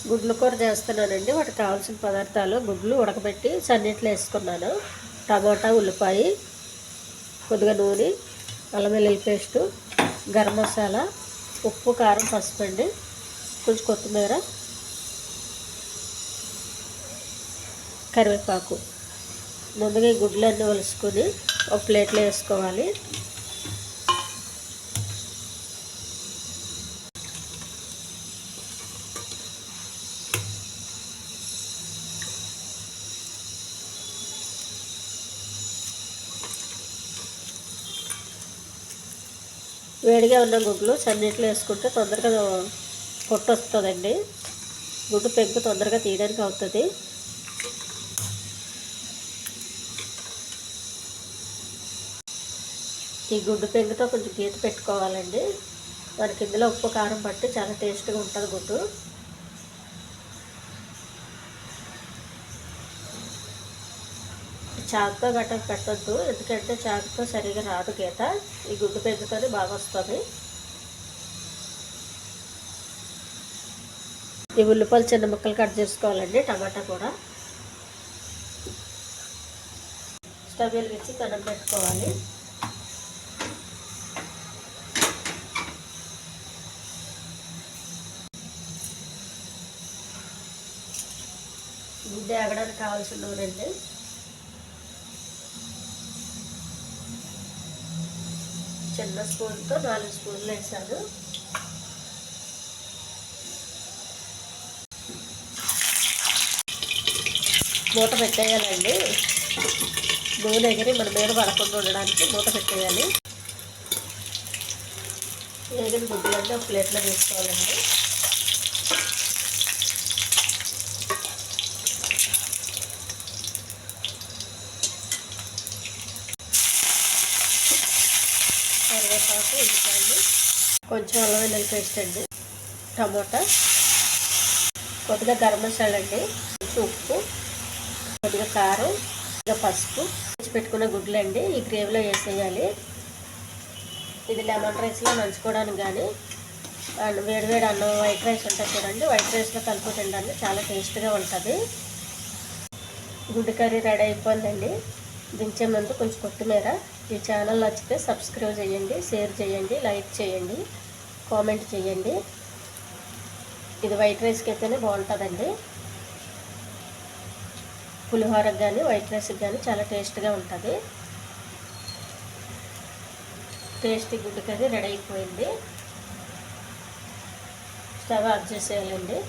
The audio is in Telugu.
గుడ్లు కూర చేస్తున్నానండి. వాటికి కావాల్సిన పదార్థాలు: గుడ్లు ఉడకబెట్టి సన్నీటిలో వేసుకున్నాను, టమాటా, ఉల్లిపాయ, కొద్దిగా నూనె, అల్లం వెల్లుల్లి పేస్టు, గరం మసాలా, ఉప్పు, కారం, పసుపు అండి, కొంచెం కొత్తిమీర, కరివేపాకు. ముందుగా ఈ గుడ్లన్నీ ఒలుసుకొని ఒక ప్లేట్లో వేసుకోవాలి. వేడిగా ఉన్న గుడ్లు సన్నీటిలో వేసుకుంటే తొందరగా పొట్టు వస్తుందండి. గుడ్డు పెంకు తొందరగా తీయడానికి అవుతుంది. ఈ గుడ్డు పెంకుతో కొంచెం గీత పెట్టుకోవాలండి. మనకి ఇందులో ఉప్పు, కారం పట్టి చాలా టేస్ట్గా ఉంటుంది గుడ్డు. చాకుతో గట్ట పెట్టద్దు, ఎందుకంటే చాకుతో సరిగా రాదు గీత. ఈ గుడ్డు పెంకుతోనే బాగా వస్తుంది. ఈ ఉల్లిపాయలు చిన్న ముక్కలు కట్ చేసుకోవాలండి. టమాటా కూడా. స్టవ్ వెలిగించి కన్నం పెట్టుకోవాలి. గుడ్డు ఆగడానికి కావాల్సిన నూనె అండి. చిన్న స్పూన్తో 4 స్పూన్లు వేసాను. మూత పెట్టేయాలండి. నూనె ఎగిరి మన మీద పడకుండా ఉండడానికి మూత పెట్టేయాలి. వేగిన గుడ్లన్నీ ఒక ప్లేట్లో వేసుకోవాలండి. కరివేపాకు, ఉల్లిపాయలు, కొంచెం అల్లం వెల్లుల్లి పేస్ట్ అండి, టమోటా, కొద్దిగా గరం మసాలా అండి, కొంచెం ఉప్పు, కొద్దిగా కారం, కొద్దిగా పసుపు, పెట్టుకున్న గుడ్లు అండి ఈ గ్రేవీలో వేసేయాలి. ఇది లెమన్ రైస్లో నంచుకోవడానికి కానీ, అండ్ వేడివేడి అన్నం, వైట్ రైస్ ఉంటుంది చూడండి, వైట్ రైస్లో కలుపు తినడానికి చాలా టేస్ట్గా ఉంటుంది. గుడ్డు కర్రీ రెడీ అయిపోయిందండి. దించే ముందు కొంచెం కొత్తిమీర. ఈ ఛానల్ నచ్చితే సబ్స్క్రైబ్ చేయండి, షేర్ చేయండి, లైక్ చేయండి, కామెంట్ చేయండి. ఇది వైట్ రైస్కి అయితేనే బాగుంటుందండి. పులిహోరకు కానీ వైట్ రైస్కి కానీ చాలా టేస్ట్గా ఉంటుంది. టేస్టీ గుడ్డు కర్రీ రెడీ అయిపోయింది. Stove off చేసేయాలండి.